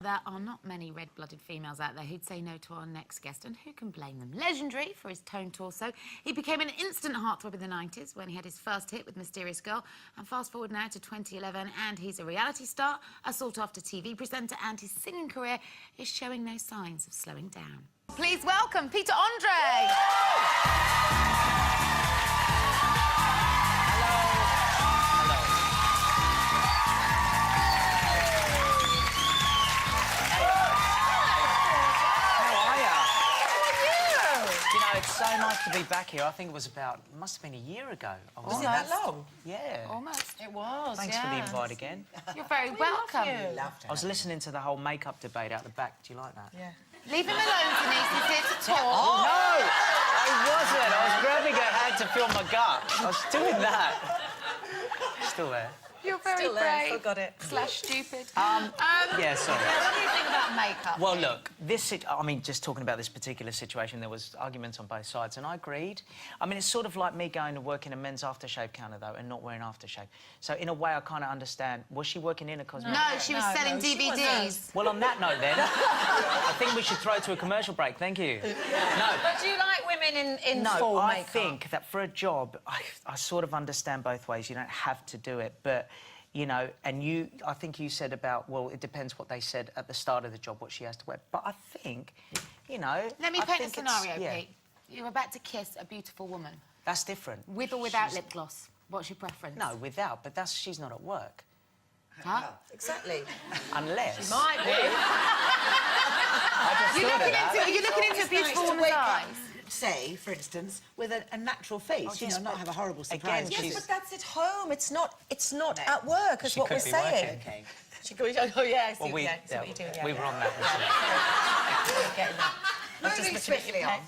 There are not many red-blooded females out there who'd say no to our next guest, and who can blame them? Legendary for his toned torso, he became an instant heartthrob in the 90s when he had his first hit with Mysterious Girl, and fast forward now to 2011 and he's a reality star, a sought-after TV presenter, and his singing career is showing no signs of slowing down. Please welcome Peter Andre! It's so nice to be back here. I think it was must have been a year ago. Was it that long? Yeah. Almost. It was, Thanks for the invite again. You're very welcome. I was listening to the whole makeup debate out the back. Do you like that? Yeah. Leave him alone, Denise. He's here to talk. Oh, no! I wasn't. I was grabbing her hand to feel my gut. I was doing that. Still there. You're very Still there, brave. forgot it. / stupid. Yeah, sorry. What do you think about makeup? Well, look, I mean, just talking about this particular situation, there was arguments on both sides, and I agreed. I mean, it's sort of like me going to work in a men's aftershave counter, though, and not wearing aftershave. So, in a way, I kind of understand. Was she working in a cosmetic? No, she was selling DVDs. Well, on that note, then, I think we should throw to a commercial break. Thank you. No. But do you like women in full I makeup? think that for a job, I sort of understand both ways. You don't have to do it, but... You know, and I think you said about, well, it depends what they said at the start of the job, what she has to wear. But I think, you know... Let me paint a scenario, Pete. You're about to kiss a beautiful woman. That's different. With or without lip gloss? What's your preference? No, without, but she's not at work. Huh? Exactly. Unless... She might be. You're looking into a beautiful woman's eyes. Say, for instance, with a natural face, you know, not have a horrible surprise. Again, Yes, but that's at home. It's not at work, is what we're saying. Okay. She could, oh, yeah, I see, Well, what you're doing. we were on that. Getting that. Moving swiftly on.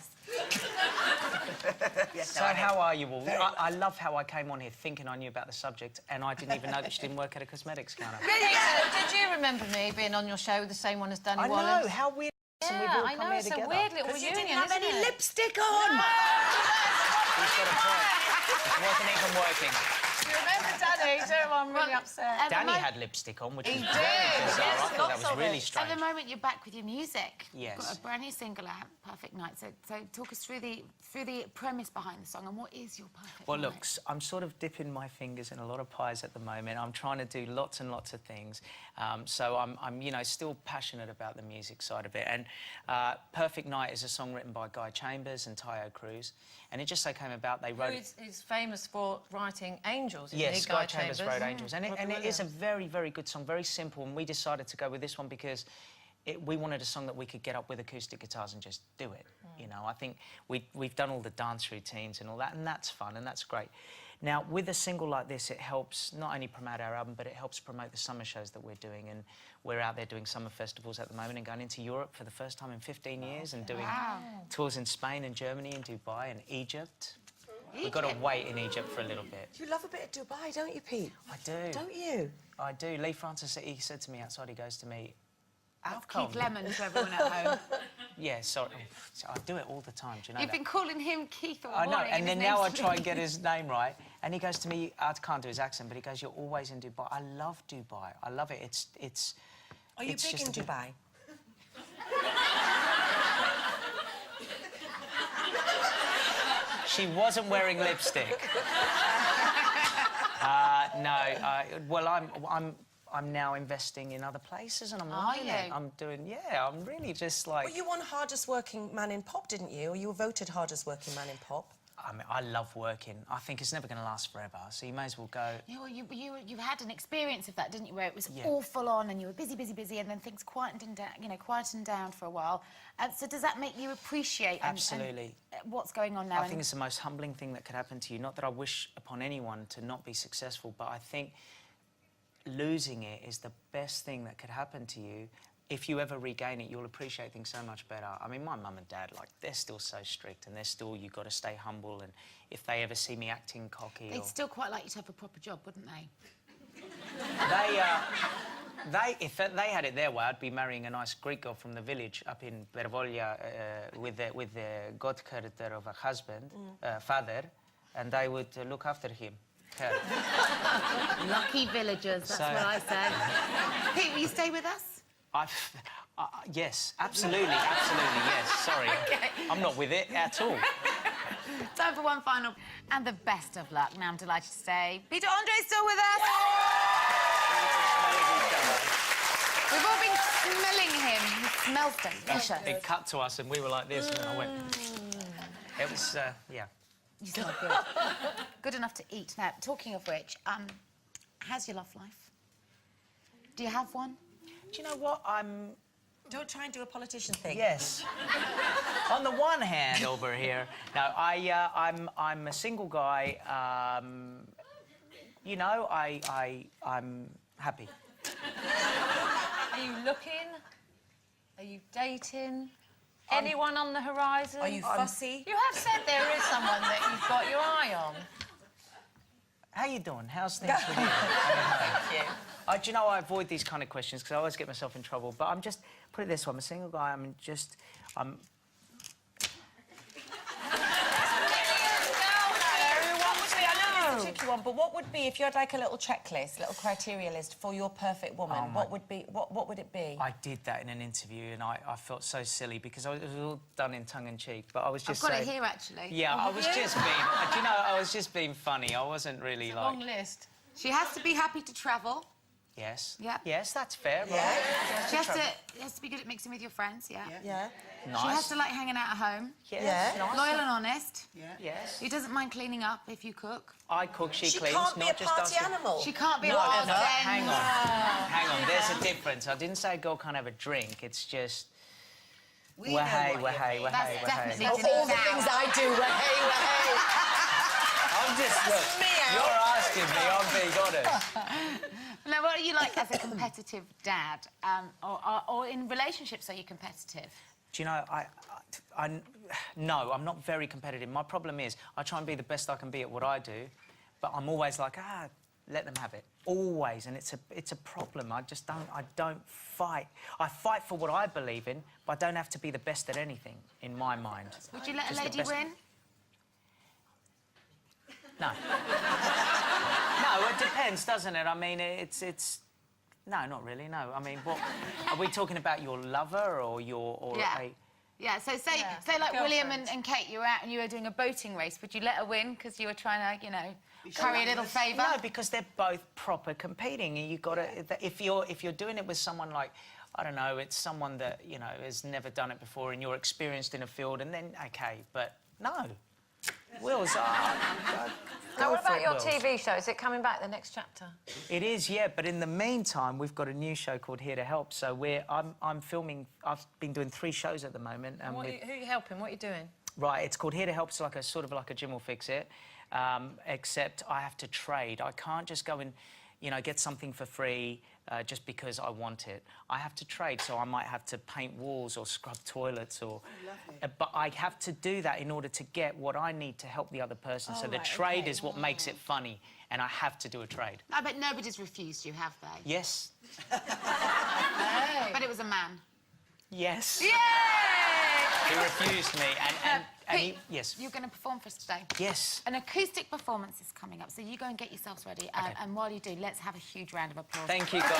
So how are you all? I love how I came on here thinking I knew about the subject, and I didn't even know that she didn't work at a cosmetics counter. Did you remember me being on your show, the same one as Danny Wallace? I know, how weird. Yeah, We've all I come know, here it's together. a weird little Because you reunion, didn't have any isn't it? lipstick on! He's got a point. It wasn't even working. You remember Danny? So I'm really upset. Danny had lipstick on, which was He very did, bizarre. yes, I thought that lots was of really it. strange. At the moment, you're back with your music. Yes. You've got a brand new single out, Perfect Night. So talk us through the premise behind the song, and what is your perfect Well, night? look, I'm sort of dipping my fingers in a lot of pies at the moment. I'm trying to do lots and lots of things. So I'm, you know, still passionate about the music side of it. And Perfect Night is a song written by Guy Chambers and Tayo Cruz. And it just so came about, they wrote... He's famous for writing Angels, isn't Yes, he, Guy Chambers wrote Angels. And it is a Williams. very, very good song, very simple. And we decided to go with this one because we wanted a song that we could get up with acoustic guitars and just do it. You know, I think we've done all the dance routines and all that, and that's fun and that's great. Now, with a single like this, it helps not only promote our album, but it helps promote the summer shows that we're doing. And we're out there doing summer festivals at the moment and going into Europe for the first time in 15 years and doing tours in Spain and Germany and Dubai and Egypt. We've got to wait in Egypt for a little bit. You love a bit of Dubai, don't you, Pete? I do. Don't you? I do. Lee Francis, he said to me outside, he goes to me, Keith Lemon to everyone at home. Yeah, sorry. I do it all the time, do you know You've that? been calling him Keith all I know, morning, and then his now I name's try and get his name right. And he goes to me, I can't do his accent, but he goes, you're always in Dubai. I love Dubai. I love it. It's Are you big in Dubai? She wasn't wearing lipstick. No. Well, I'm now investing in other places, and I'm loving it. I'm doing, yeah. I'm really just like. Well, you won hardest working man in pop, didn't you? Or you were voted hardest working man in pop. I mean, I love working. I think it's never going to last forever, so you may as well go... Yeah, well, you had an experience of that, didn't you, where it was all full on and you were busy, and then things quietened down for a while. So does that make you appreciate Absolutely. And what's going on now? I think it's the most humbling thing that could happen to you. Not that I wish upon anyone to not be successful, but I think losing it is the best thing that could happen to you. If you ever regain it, you'll appreciate things so much better. I mean, my mum and dad, like, they're still so strict and they're still, you've got to stay humble, and if they ever see me acting cocky They'd still quite like you to have a proper job, wouldn't they? If they had it their way, I'd be marrying a nice Greek girl from the village up in Bervolia with the godcharacter of a husband, father, and I would look after him. Her. Lucky villagers, that's what I say. Pete, will you stay with us? Yes, absolutely, yes. Sorry, Okay. I'm not with it at all. Time for one final. And the best of luck. Now I'm delighted to say Peter Andre's still with us. We've all been smelling him. He smells delicious. It cut to us and we were like this and I went... It was, yeah. You smell good. Good enough to eat. Now, talking of which, how's your love life? Do you have one? Do you know what? Don't try and do a politician thing. Yes. On the one hand, over here, no, I'm a single guy. You know, I'm happy. Are you looking? Are you dating? Anyone on the horizon? Are you fussy? You have said there is someone that you've got your eye on. How you doing? How's things with you? Thank you. Do you know, I avoid these kind of questions because I always get myself in trouble. But I'm just, put it this way, I'm a single guy. I'm It's a tricky one, but what would be, if you had like a little checklist, little criteria list for your perfect woman, what would it be? I did that in an interview and I felt so silly because it was all done in tongue-in-cheek, but I was just I've got saying... it here, actually. Yeah, I was just being... Do you know, I was just being funny. I wasn't really like... Long list. She has to be happy to travel. Yes. Yeah. Yes, that's fair, Yeah. right? She has to be good at mixing with your friends, yeah. Yeah. Nice. She has to like hanging out at home. Yes, Yeah. nice. Loyal and honest. Yes. She doesn't mind cleaning up if you cook. I cook, she She cleans, can't be a not just party us. animal. She can't be No, all no, then. hang on. Hang on, there's a difference. I didn't say a girl can't have a drink, it's just... We know what you mean. That's definitely Of all the things I do, hey. I'm just, look, me out. you're asking me, I'm being honest. Now, what are you like as a competitive dad? Or in relationships, are you competitive? Do you know, no, I'm not very competitive. My problem is I try and be the best I can be at what I do, but I'm always like, let them have it. Always, and it's a problem. I don't fight. I fight for what I believe in, but I don't have to be the best at anything, in my mind. Would you let a Just the lady best- win? No. No, it depends, doesn't it? I mean, it's... No, not really, no. I mean, what... Are we talking about your lover or your... Or Yeah. a... Yeah, so say like William and Kate, you were out and you were doing a boating race. Would you let her win because you were trying to, you know, curry a little favour? No, because they're both proper competing, and you got to. If you're doing it with someone like, I don't know, it's someone that you know has never done it before, and you're experienced in a field, and then okay, but no, Wills. Now, what about your TV show? Is it coming back, the next chapter? It is, yeah. But in the meantime, we've got a new show called Here to Help. So I'm filming. I've been doing 3 shows at the moment, and Who are you helping? What are you doing? right, it's called Here to Help. It's like a sort of like a Jim will fix it, except I have to trade. I can't just go and, you know, get something for free just because I want it. I have to trade, so I might have to paint walls or scrub toilets or... but I have to do that in order to get what I need to help the other person. So the trade is what makes it funny, and I have to do a trade. I bet nobody's refused you, have they? Yes. But it was a man. Yes. Yay! He refused me, and he... Pete, Yes. you're going to perform for us today. Yes. An acoustic performance is coming up, so you go and get yourselves ready. And while you do, let's have a huge round of applause. Thank you, guys.